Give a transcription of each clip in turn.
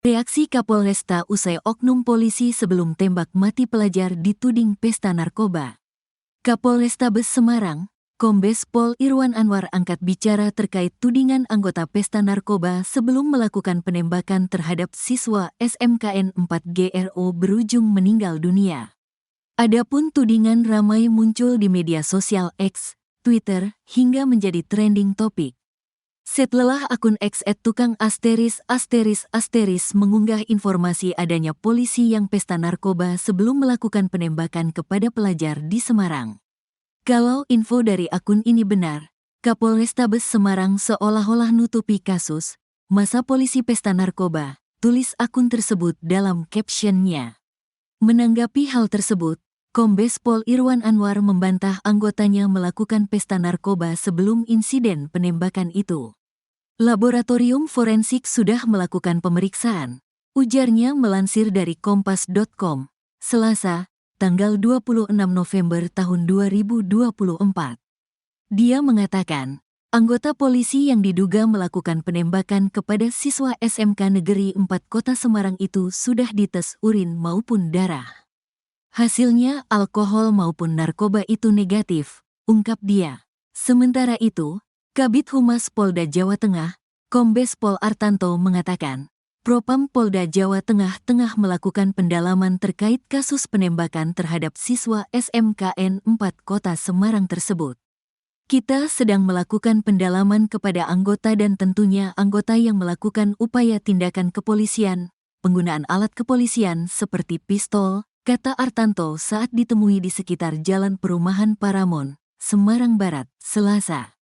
Reaksi Kapolresta usai oknum polisi sebelum tembak mati pelajar dituding pesta narkoba. Kapolrestabes Semarang, Kombes Pol Irwan Anwar angkat bicara terkait tudingan anggota pesta narkoba sebelum melakukan penembakan terhadap siswa SMKN 4 GRO berujung meninggal dunia. Adapun tudingan ramai muncul di media sosial X, Twitter, hingga menjadi trending topik. Setelah akun X @tukang asteris mengunggah informasi adanya polisi yang pesta narkoba sebelum melakukan penembakan kepada pelajar di Semarang. Kalau info dari akun ini benar, Kapolrestabes Semarang seolah-olah nutupi kasus masa polisi pesta narkoba, tulis akun tersebut dalam captionnya. Menanggapi hal tersebut, Kombes Pol Irwan Anwar membantah anggotanya melakukan pesta narkoba sebelum insiden penembakan itu. Laboratorium forensik sudah melakukan pemeriksaan, ujarnya melansir dari kompas.com, Selasa, tanggal 26 November tahun 2024. Dia mengatakan, anggota polisi yang diduga melakukan penembakan kepada siswa SMK Negeri 4 Kota Semarang itu sudah dites urin maupun darah. Hasilnya alkohol maupun narkoba itu negatif, ungkap dia. Sementara itu, Kabid Humas Polda Jawa Tengah, Kombes Pol Artanto mengatakan, Propam Polda Jawa Tengah tengah melakukan pendalaman terkait kasus penembakan terhadap siswa SMKN 4 Kota Semarang tersebut. Kita sedang melakukan pendalaman kepada anggota dan tentunya anggota yang melakukan upaya tindakan kepolisian, penggunaan alat kepolisian seperti pistol, kata Artanto saat ditemui di sekitar Jalan Perumahan Paramon, Semarang Barat, Selasa.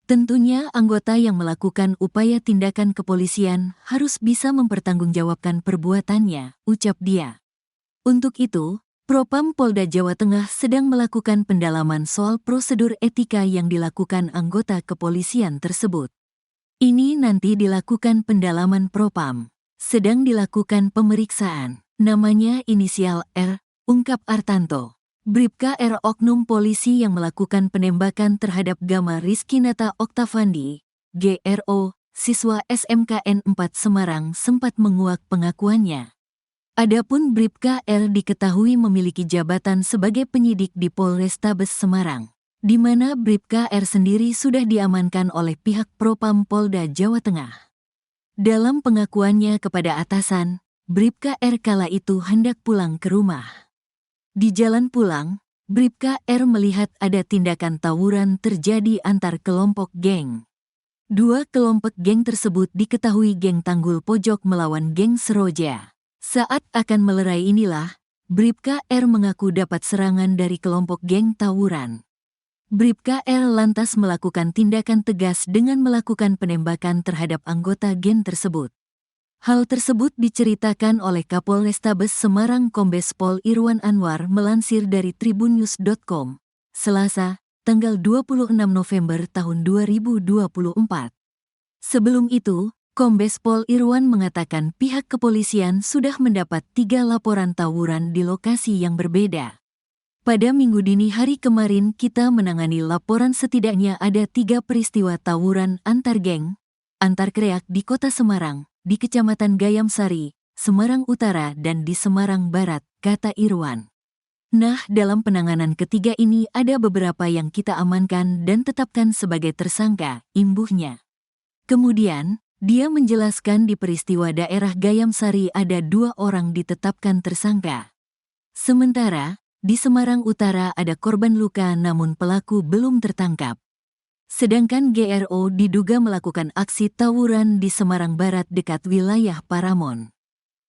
Tentunya anggota yang melakukan upaya tindakan kepolisian harus bisa mempertanggungjawabkan perbuatannya, ucap dia. Untuk itu, Propam Polda Jawa Tengah sedang melakukan pendalaman soal prosedur etika yang dilakukan anggota kepolisian tersebut. Ini nanti dilakukan pendalaman Propam. Sedang dilakukan pemeriksaan. Namanya inisial R, ungkap Artanto. Bribka R oknum polisi yang melakukan penembakan terhadap Gama Rizkinata Oktavandi, GRO, siswa SMKN 4 Semarang sempat menguak pengakuannya. Adapun Bribka R diketahui memiliki jabatan sebagai penyidik di Polrestabes Semarang, di mana Bribka R sendiri sudah diamankan oleh pihak Propam Polda Jawa Tengah. Dalam pengakuannya kepada atasan, Bribka R kala itu hendak pulang ke rumah. Di jalan pulang, Bribka R melihat ada tindakan tawuran terjadi antar kelompok geng. Dua kelompok geng tersebut diketahui geng Tanggul Pojok melawan geng Seroja. Saat akan melerai inilah, Bribka R mengaku dapat serangan dari kelompok geng tawuran. Bribka R lantas melakukan tindakan tegas dengan melakukan penembakan terhadap anggota geng tersebut. Hal tersebut diceritakan oleh Kapolrestabes Semarang Kombes Pol Irwan Anwar melansir dari tribunnews.com, Selasa, tanggal 26 November tahun 2024. Sebelum itu, Kombes Pol Irwan mengatakan pihak kepolisian sudah mendapat 3 laporan tawuran di lokasi yang berbeda. Pada minggu dini hari kemarin kita menangani laporan setidaknya ada 3 peristiwa tawuran antar geng, antar kreak di Kota Semarang, di Kecamatan Gayam Sari, Semarang Utara dan di Semarang Barat, kata Irwan. Nah, dalam penanganan ketiga ini ada beberapa yang kita amankan dan tetapkan sebagai tersangka, imbuhnya. Kemudian, dia menjelaskan di peristiwa daerah Gayam Sari ada 2 orang ditetapkan tersangka. Sementara, di Semarang Utara ada korban luka namun pelaku belum tertangkap. Sedangkan GRO diduga melakukan aksi tawuran di Semarang Barat dekat wilayah Paramon.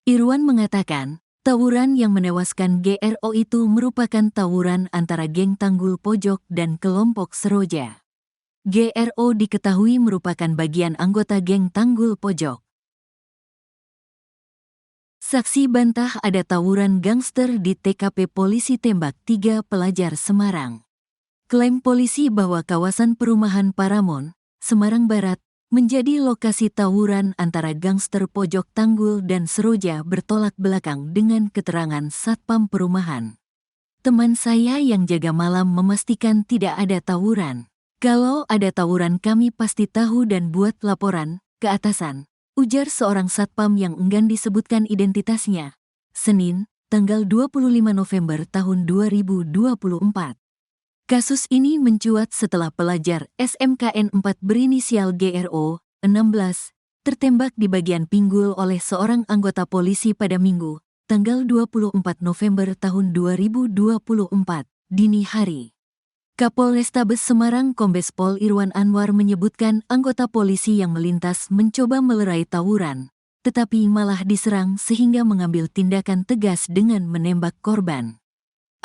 Irwan mengatakan, tawuran yang menewaskan GRO itu merupakan tawuran antara geng Tanggul Pojok dan kelompok Seroja. GRO diketahui merupakan bagian anggota geng Tanggul Pojok. Saksi bantah ada tawuran gangster di TKP polisi tembak 3 pelajar Semarang. Klaim polisi bahwa kawasan perumahan Paramon, Semarang Barat, menjadi lokasi tawuran antara gangster Pojok Tanggul dan Seroja bertolak belakang dengan keterangan Satpam Perumahan. Teman saya yang jaga malam memastikan tidak ada tawuran. Kalau ada tawuran kami pasti tahu dan buat laporan ke atasan, ujar seorang satpam yang enggan disebutkan identitasnya. Senin, tanggal 25 November tahun 2024. Kasus ini mencuat setelah pelajar SMKN 4 berinisial GRO, 16, tertembak di bagian pinggul oleh seorang anggota polisi pada Minggu, tanggal 24 November tahun 2024, dini hari. Kapolrestabes Semarang Kombes Pol Irwan Anwar menyebutkan anggota polisi yang melintas mencoba melerai tawuran, tetapi malah diserang sehingga mengambil tindakan tegas dengan menembak korban.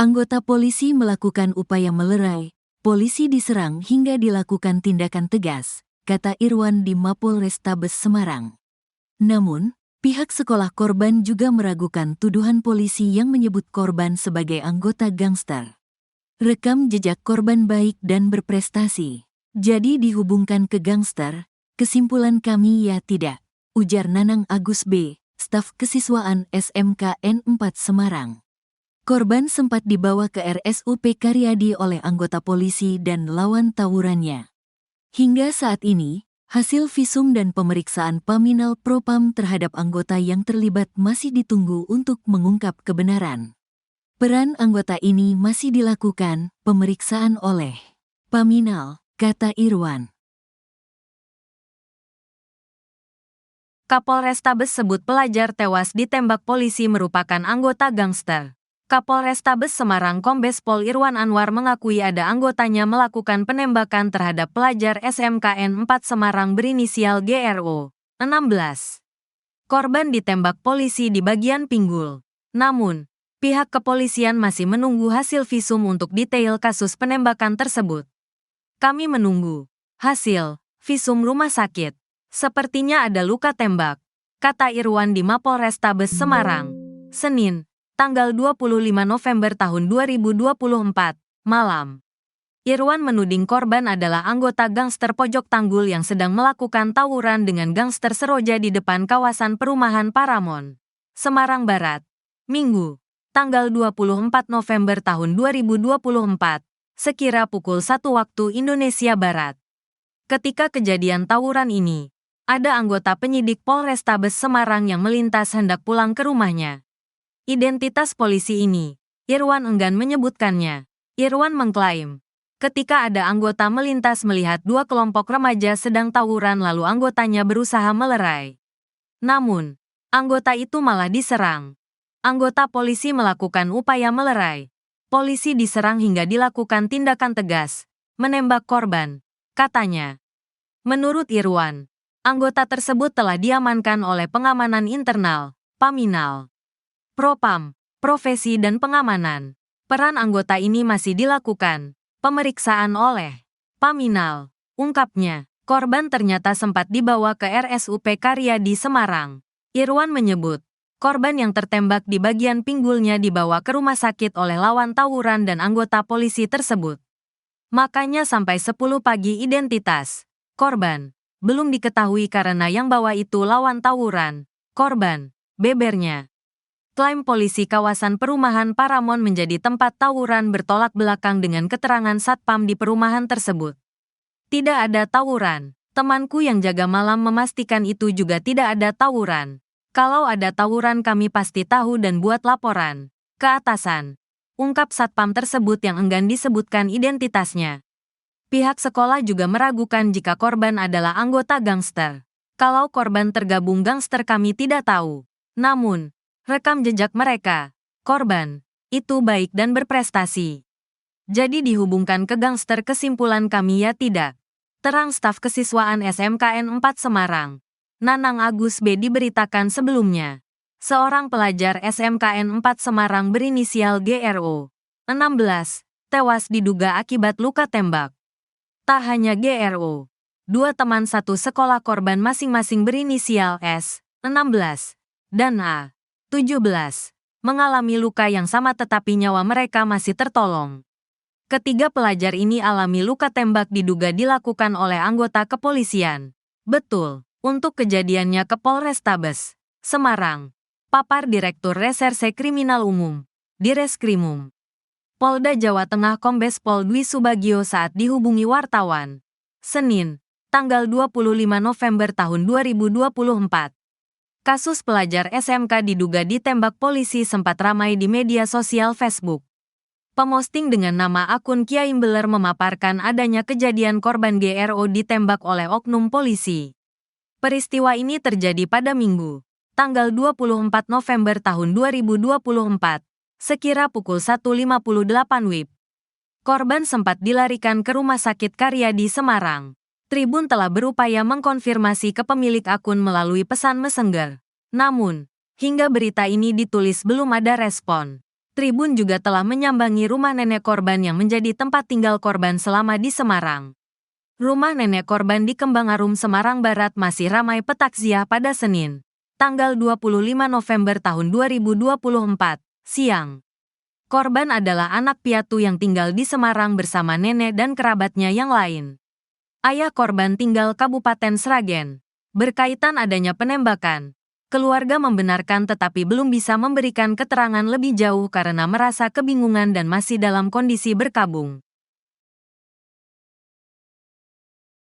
Anggota polisi melakukan upaya melerai, polisi diserang hingga dilakukan tindakan tegas, kata Irwan di Mapolrestabes Semarang. Namun, pihak sekolah korban juga meragukan tuduhan polisi yang menyebut korban sebagai anggota gangster. Rekam jejak korban baik dan berprestasi. Jadi dihubungkan ke gangster, kesimpulan kami ya tidak, ujar Nanang Agus B., staf kesiswaan SMKN 4 Semarang. Korban sempat dibawa ke RSUP Karyadi oleh anggota polisi dan lawan tawurannya. Hingga saat ini, hasil visum dan pemeriksaan Paminal Propam terhadap anggota yang terlibat masih ditunggu untuk mengungkap kebenaran. Peran anggota ini masih dilakukan pemeriksaan oleh Paminal, kata Irwan. Kapolrestabes sebut pelajar tewas ditembak polisi merupakan anggota gangster. Kapolrestabes Semarang Kombes Pol Irwan Anwar mengakui ada anggotanya melakukan penembakan terhadap pelajar SMKN 4 Semarang berinisial GRO, 16. Korban ditembak polisi di bagian pinggul. Namun, pihak kepolisian masih menunggu hasil visum untuk detail kasus penembakan tersebut. Kami menunggu hasil visum rumah sakit. Sepertinya ada luka tembak, kata Irwan di Mapolrestabes Semarang, Senin, tanggal 25 November tahun 2024, malam. Irwan menuding korban adalah anggota gangster Pojok Tanggul yang sedang melakukan tawuran dengan gangster Seroja di depan kawasan perumahan Paramon, Semarang Barat, Minggu, tanggal 24 November tahun 2024, sekira pukul 1 waktu Indonesia Barat. Ketika kejadian tawuran ini, ada anggota penyidik Polrestabes Semarang yang melintas hendak pulang ke rumahnya. Identitas polisi ini, Irwan enggan menyebutkannya. Irwan mengklaim, ketika ada anggota melintas melihat dua kelompok remaja sedang tawuran lalu anggotanya berusaha melerai. Namun, anggota itu malah diserang. Anggota polisi melakukan upaya melerai. Polisi diserang hingga dilakukan tindakan tegas, menembak korban, katanya. Menurut Irwan, anggota tersebut telah diamankan oleh pengamanan internal, Paminal, Propam, Profesi dan Pengamanan. Peran anggota ini masih dilakukan pemeriksaan oleh Paminal. Ungkapnya, korban ternyata sempat dibawa ke RSUP Karyadi Semarang. Irwan menyebut, korban yang tertembak di bagian pinggulnya dibawa ke rumah sakit oleh lawan tawuran dan anggota polisi tersebut. Makanya sampai 10 pagi identitas korban belum diketahui karena yang bawa itu lawan tawuran. Korban, bebernya. Klaim polisi kawasan perumahan Paramon menjadi tempat tawuran bertolak belakang dengan keterangan satpam di perumahan tersebut. Tidak ada tawuran. Temanku yang jaga malam memastikan itu juga tidak ada tawuran. Kalau ada tawuran kami pasti tahu dan buat laporan ke atasan. Ungkap satpam tersebut yang enggan disebutkan identitasnya. Pihak sekolah juga meragukan jika korban adalah anggota gangster. Kalau korban tergabung gangster kami tidak tahu. Namun, rekam jejak mereka, korban, itu baik dan berprestasi. Jadi dihubungkan ke gangster kesimpulan kami ya tidak. Terang staf kesiswaan SMKN 4 Semarang. Nanang Agus B. diberitakan sebelumnya. Seorang pelajar SMKN 4 Semarang berinisial GRO, 16, tewas diduga akibat luka tembak. Tak hanya GRO, dua teman satu sekolah korban masing-masing berinisial S, 16, dan A, 17, mengalami luka yang sama tetapi nyawa mereka masih tertolong. Ketiga pelajar ini alami luka tembak diduga dilakukan oleh anggota kepolisian. Betul, untuk kejadiannya ke Polrestabes Semarang, papar Direktur Reserse Kriminal Umum, Direskrimum Polda Jawa Tengah Kombes Pol Dwi Subagio saat dihubungi wartawan, Senin, tanggal 25 November tahun 2024. Kasus pelajar SMK diduga ditembak polisi sempat ramai di media sosial Facebook. Pemosting dengan nama akun Kiai Beler memaparkan adanya kejadian korban GRO ditembak oleh oknum polisi. Peristiwa ini terjadi pada Minggu, tanggal 24 November tahun 2024, sekira pukul 1.58 WIB. Korban sempat dilarikan ke Rumah Sakit Karyadi Semarang. Tribun telah berupaya mengkonfirmasi ke pemilik akun melalui pesan Messenger. Namun, hingga berita ini ditulis belum ada respon. Tribun juga telah menyambangi rumah nenek korban yang menjadi tempat tinggal korban selama di Semarang. Rumah nenek korban di Kembang Arum, Semarang Barat masih ramai petakziah pada Senin, tanggal 25 November tahun 2024, siang. Korban adalah anak piatu yang tinggal di Semarang bersama nenek dan kerabatnya yang lain. Ayah korban tinggal Kabupaten Sragen. Berkaitan adanya penembakan, keluarga membenarkan tetapi belum bisa memberikan keterangan lebih jauh karena merasa kebingungan dan masih dalam kondisi berkabung.